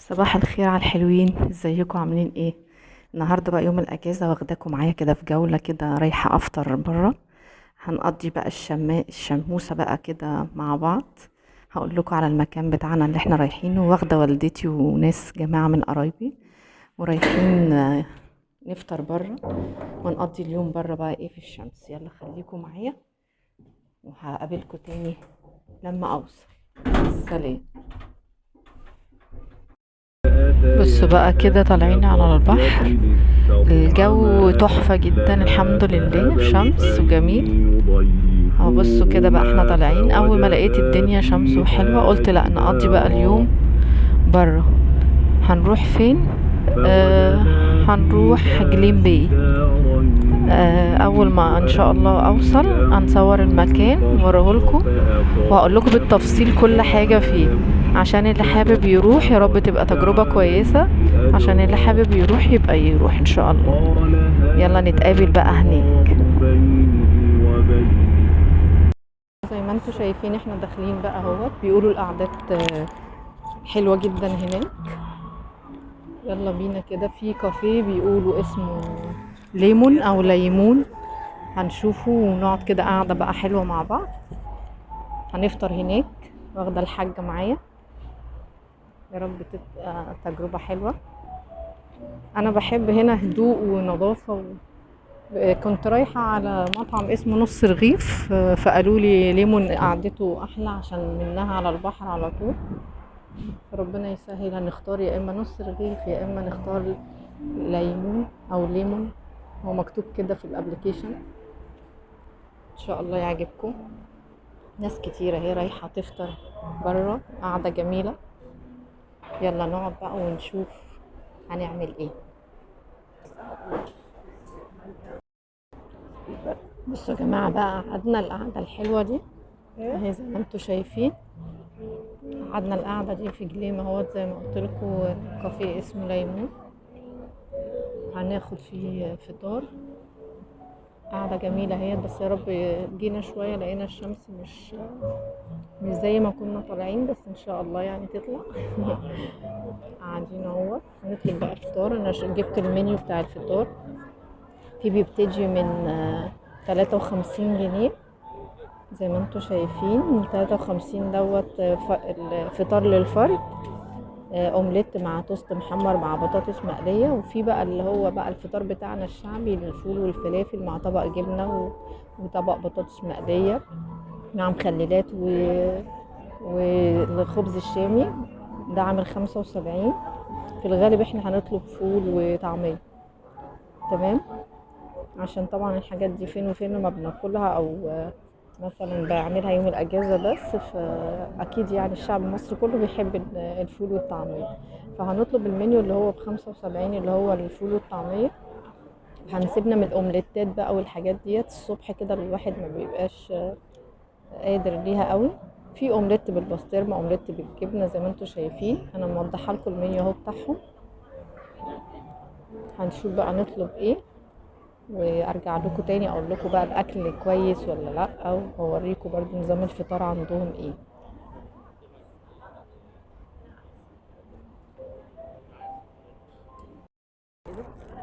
صباح الخير على الحلوين، ازيكم عاملين ايه؟ النهارده بقى يوم الاجازه، واخداكم معايا كده في جوله كده، رايحه افطر بره. هنقضي بقى الشموسه بقى كده مع بعض. هقول لكم على المكان بتاعنا اللي احنا رايحينه، واخده والدتي وناس جماعه من قرايبي، ورايحين نفطر بره ونقضي اليوم بره بقى ايه في الشمس. يلا خليكم معايا، وهقابلكم تاني لما اوصل. سلام. بصوا بقى كده طالعين على البحر، الجو تحفة جدا الحمد لله، شمس وجميل. اهو بصوا كده بقى احنا طالعين، اول ما لقيت الدنيا شمس وحلوة قلت لا نقضي بقى اليوم برا. هنروح فين؟ آه هنروح جليم باي. اول ما ان شاء الله اوصل هنصور المكان واوريهولكم، وهقول لكم بالتفصيل كل حاجة فيه، عشان اللي حابب يروح يا رب تبقى تجربة كويسة، عشان اللي حابب يروح يبقى يروح ان شاء الله. يلا نتقابل بقى هناك. زي ما انتم شايفين احنا داخلين بقى اهوت، بيقولوا القعدات حلوة جدا هناك. يلا بينا كده، في كافيه بيقولوا اسمه ليمون او ليمون، هنشوفه ونقعد كده قاعدة بقى حلوة مع بعض. هنفطر هناك، واخدة الحاجة معايا، يا رب تبقى تجربة حلوة. انا بحب هنا هدوء ونظافة كنت رايحة على مطعم اسمه نص رغيف، فقالوا لي ليمون قعدته احلى عشان منها على البحر على طول. ربنا يسهل، هنختار يا اما نص رغيف يا اما نختار ليمون او ليمون. هو مكتوب كده في الابليكيشن، ان شاء الله يعجبكم. ناس كتيرة هي رايحة تفطر برا، قاعدة جميلة. يلا نقعد بقى ونشوف هنعمل ايه. بصوا يا جماعة بقى، قعدنا القعدة الحلوة دي اهي زي ما انتوا شايفين. قعدنا القعدة دي في جليم اهوت، زي ما قلت لكم كافيه اسمه ليمون، هناخد فيه فطار. قعدة جميلة هي، بس يا رب جينا شوية لقينا الشمس مش زي ما كنا طالعين، بس ان شاء الله يعني تطلع. قاعدين اهو هنطلب بقى فطار. انا جبت المنيو بتاع الفطار، في بيبتدي من 53 جنيه زي ما انتوا شايفين. من 53 دوت الفطار للفرد، اومليت مع توست محمر مع بطاطس مقليه. وفي بقى اللي هو بقى الفطار بتاعنا الشعبي، الفول والفلافل مع طبق جبنه وطبق بطاطس مقليه مع مخللات والخبز الشامي، ده عامل 75. في الغالب احنا هنطلب فول وطعميه، تمام، عشان طبعا الحاجات دي فين وفين ما بناكلها، او مثلا بعملها يوم الاجازه بس، فاكيد يعني الشعب المصري كله بيحب الفول والطعميه. فهنطلب المنيو اللي هو ب75، اللي هو الفول والطعميه. هنسيبنا من الاومليتات بقى والحاجات ديت الصبح كده، الواحد ما بيبقاش قادر ليها قوي. في اومليت بالبسطرمه، اومليت بالجبنه زي ما انتم شايفين. انا موضحه لكم المنيو اهو بتاعهم. هنشوف بقى نطلب ايه، وارجع لكم تاني اقول لكم بقى الاكل كويس ولا لا، واوريكم برضو نظام الفطار عندهم ايه.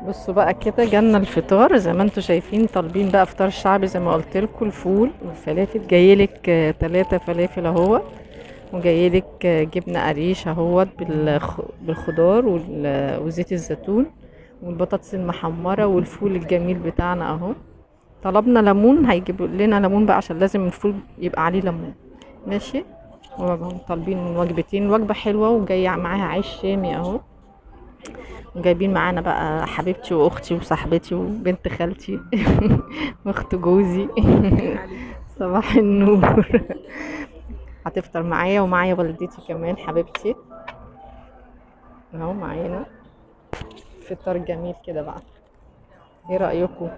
بصوا بقى كده جالنا الفطار زي ما انتم شايفين، طالبين بقى فطار شعبي زي ما قلت لكم، الفول والفلافل. جايلك 3 فلافل اهو، وجايلك جبنه قريش اهوت بالخضار وزيت الزيتون والبطاطس المحمره والفول الجميل بتاعنا اهو. طلبنا ليمون، هيجيبوا لنا ليمون بقى عشان لازم الفول يبقى عليه ليمون، ماشي. طالبين وجبتين، وجبه حلوه وجايه معاها عيش شامي اهو. وجايبين معانا بقى حبيبتي واختي وصاحبتي وبنت خالتي واخت جوزي. صباح النور. هتفطر معايا، ومعايا والدتي كمان حبيبتي اهو معانا. فطار جميل كده بقى، ايه رايكم؟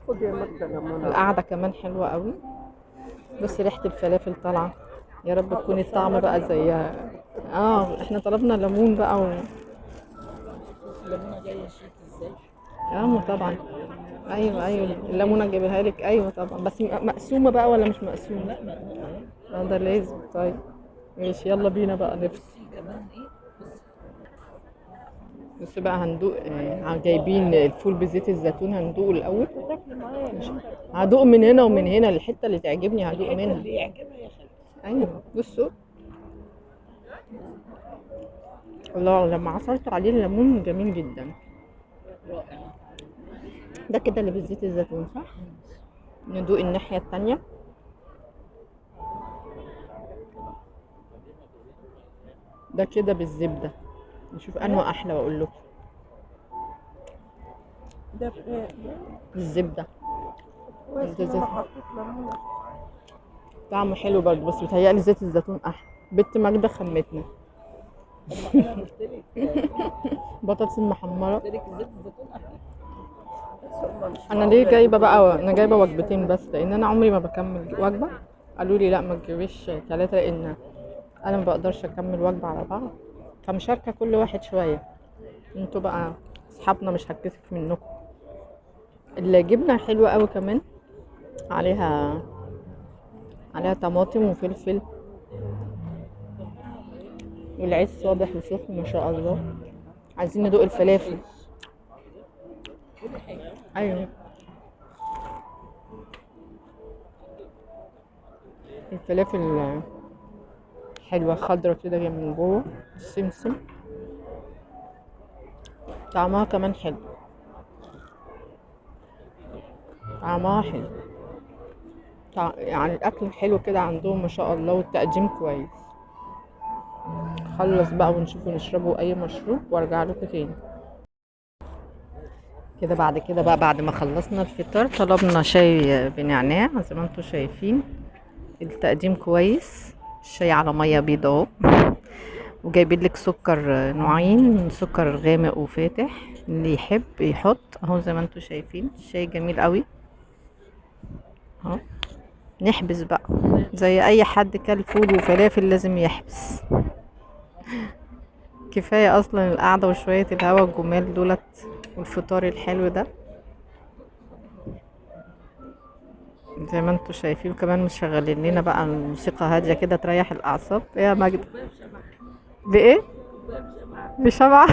خد يا ماجدة لما القعده كمان حلوه قوي. بص ريحه الفلافل طالعه، يا رب تكون الطعم بقى زيها. احنا طلبنا ليمون بقى الليمونه جايه شيك ازاي؟ طبعا. ايوه ايوه، الليمونه اجيبها لك، ايوه طبعا، بس مقسومه بقى ولا مش مقسومه؟ لا مقلوبه اهي. ده لازم. طيب ماشي، يلا بينا بقى نفطر. بصي كمان ايه، بصي بس بقى هندوق جايبين الفول بزيت الزيتون، هندوقه الاول. تاكلي معايا هدوق من هنا ومن هنا، الحته اللي تعجبني هدوق الحته منها. اللي يعجبها يا خالتي. ايوه بصوا، الله لما عصرت عليه الليمون جميل جدا. رائع. ده كده اللي بزيت الزيتون صح. ندوق الناحيه التانية. ده كده بالزبده، نشوف انه احلى واقول لكم. ده فراخ. الزبده كويس ده ان زيت، انا حطيت ليمون. طعمه حلو برضه، بس بيتهيألي زيت الزيتون احلى. بنت ماجدة خمتنا. طب ما انا قلت لك بطاطس المحمره. زيت الزيتون احلى. بس هم مش انا معقولة ليه جايبه يجيبوا بقى، زيت انا جايبه الزيتون. وجبتين بس لان انا عمري ما بكمل وجبه. قالوا لي لا ما تجيبيش ثلاثه لان انا ما بقدرش اكمل وجبه على بعض، فمشاركه كل واحد شويه. انتوا بقى اصحابنا مش هتكسف منكم. الجبنه حلوه قوي كمان، عليها طماطم وفلفل، والعيش واضح وسخن ما شاء الله. عايزين ندوق الفلافل. ايوه الفلافل حلوه خضرة كده من جوه، السمسم طعمها كمان حلو، طعمها حلو. يعني الاكل حلو كده عندهم ما شاء الله، والتقديم كويس. خلص بقى ونشوفوا نشربوا اي مشروب وارجع لكم تاني. كده بعد كده بقى بعد ما خلصنا الفطار طلبنا شاي بنعناع زي ما انتم شايفين. التقديم كويس، الشاي على ميه بيضاء اهو، وجايبين لك سكر نوعين، سكر غامق وفاتح، اللي يحب يحط اهو زي ما انتم شايفين. الشاي جميل قوي اهو. نحبس بقى زي اي حد كل فول وفلافل لازم يحبس. كفايه اصلا القعده وشويه الهوا الجمال دولت والفطار الحلو ده زي ما انتم شايفين. كمان مشغلين لنا بقى الموسيقى هاديه كده تريح الاعصاب. ايه يا مجد؟ بايه؟ بشمعة.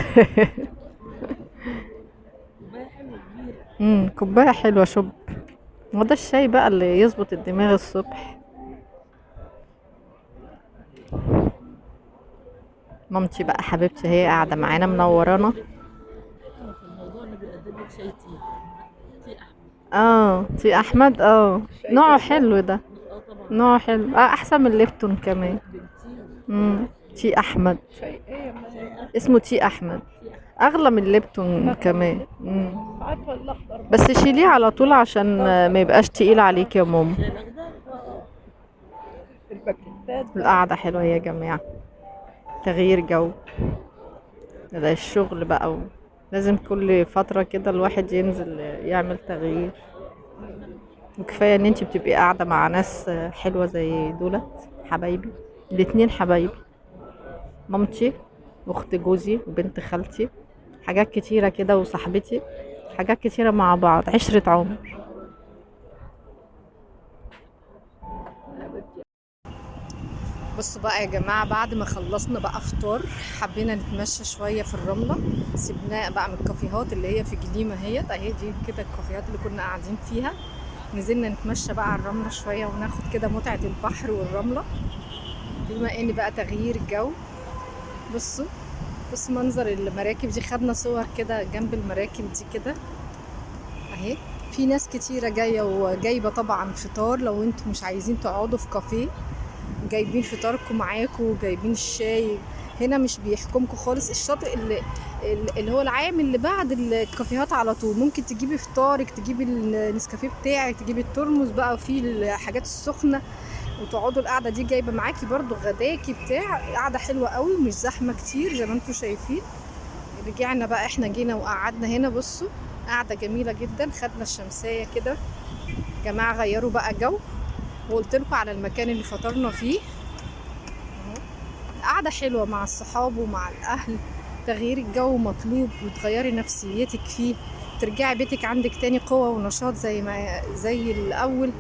كوبايه حلوه شوب. هو ده الشاي بقى اللي يظبط الدماغ الصبح. مامتي بقى حبيبتي هي قاعده معانا منورانا. في الموضوع اللي بيقدم لك شاي تي تي احمد. نوعه حلو ده، طبعا نوعه حلو احسن من الليبتون كمان. بكتير. تي احمد، شاي ايه اسمه تي احمد، اغلى من الليبتون كمان. عارفه الاخضر بس شيليه على طول عشان ما يبقاش تقيل عليك يا ماما. الباكيتات. القعده حلوه يا جماعه، تغيير جو. ده الشغل بقى لازم كل فترة كده الواحد ينزل يعمل تغيير. وكفاية ان انتي بتبقي قاعدة مع ناس حلوة زي دولت حبايبي. الاتنين حبايبي، مامتي واخت جوزي وبنت خالتي، حاجات كتيرة كده، وصاحبتي، حاجات كتيرة مع بعض، عشرة عمر. بصوا بقى يا جماعة، بعد ما خلصنا بقى فطار حبينا نتمشى شوية في الرملة. سيبناه بقى من الكافيهات اللي هي في جليمة اهي دي كده الكافيهات اللي كنا قاعدين فيها. نزلنا نتمشى بقى على الرملة شوية وناخد كده متعة البحر والرملة، بما ان بقى تغيير جو. بصوا منظر المراكب دي، خدنا صور كده جنب المراكب دي كده اهي. في ناس كتيرة جاية وجايبة طبعا فطار، لو انتم مش عايزين تقعدوا في كافيه جايبين فطاركم معاكم وجايبين الشاي. هنا مش بيحكمكم خالص. الشاطئ اللي هو العام اللي بعد الكافيهات على طول، ممكن تجيبي فطارك، تجيبي النسكافيه بتاعك، تجيبي الترمس بقى وفيه الحاجات السخنه، وتقعدوا القعده دي جايبه معاكي برضو غداكي بتاع. قعده حلوه قوي ومش زحمه كتير زي ما انتم شايفين. رجعنا بقى، احنا جينا وقعدنا هنا. بصوا قعده جميله جدا، خدنا الشمسيه كده. جماعه غيروا بقى جو، وقلت لكم على المكان اللي فطرنا فيه. قعدة حلوة مع الصحاب ومع الأهل. تغيير الجو مطلوب، وتغيري نفسيتك فيه، ترجعي بيتك عندك تاني قوة ونشاط زي الأول.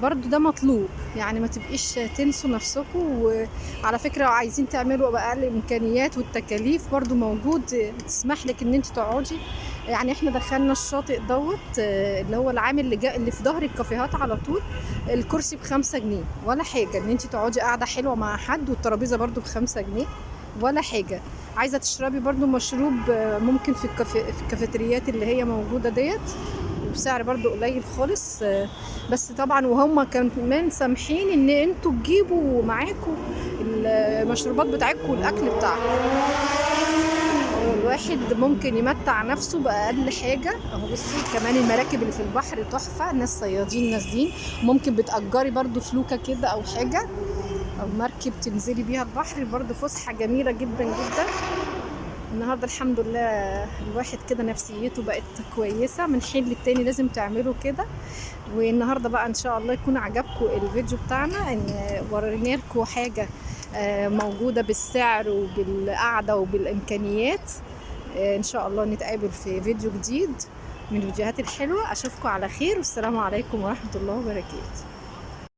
برضو ده مطلوب، يعني ما تبقيش تنسوا نفسكم. وعلى فكرة لو عايزين تعملوا بأقل الإمكانيات والتكاليف برضو موجود تسمح لك إن انت تقعدي. يعني احنا دخلنا الشاطئ دوت اللي هو العام اللي في ظهر الكافيهات على طول. الكرسي ب5 جنيه ولا حاجة، ان انت تقعدي قاعدة حلوة مع حد، والترابيزة برضو ب5 جنيه ولا حاجة. عايزة تشربي برضو مشروب ممكن في الكافيتريات اللي هي موجودة ديت، وبسعر برضو قليل خالص. بس طبعا وهم كمان سامحين ان انتوا تجيبوا معاكم المشروبات بتاعتكم والاكل بتاعكم. الواحد ممكن يمتع نفسه باقل حاجه اهو. بصي كمان المراكب اللي في البحر تحفه، ناس صيادين نازلين. ممكن بتأجري برضو فلوكه كده او حاجه، او مركب تنزلي بيها البحر، برضو فسحه جميله جدا جدا. النهارده الحمد لله الواحد كده نفسيته بقت كويسه. من حين للتاني لازم تعملوا كده. والنهارده بقى ان شاء الله يكون عجبكم الفيديو بتاعنا، ان ورينا لكم حاجه موجوده بالسعر وبالقعده وبالامكانيات. ان شاء الله نتقابل في فيديو جديد من الفيديوهات الحلوه. اشوفكم على خير، والسلام عليكم ورحمه الله وبركاته.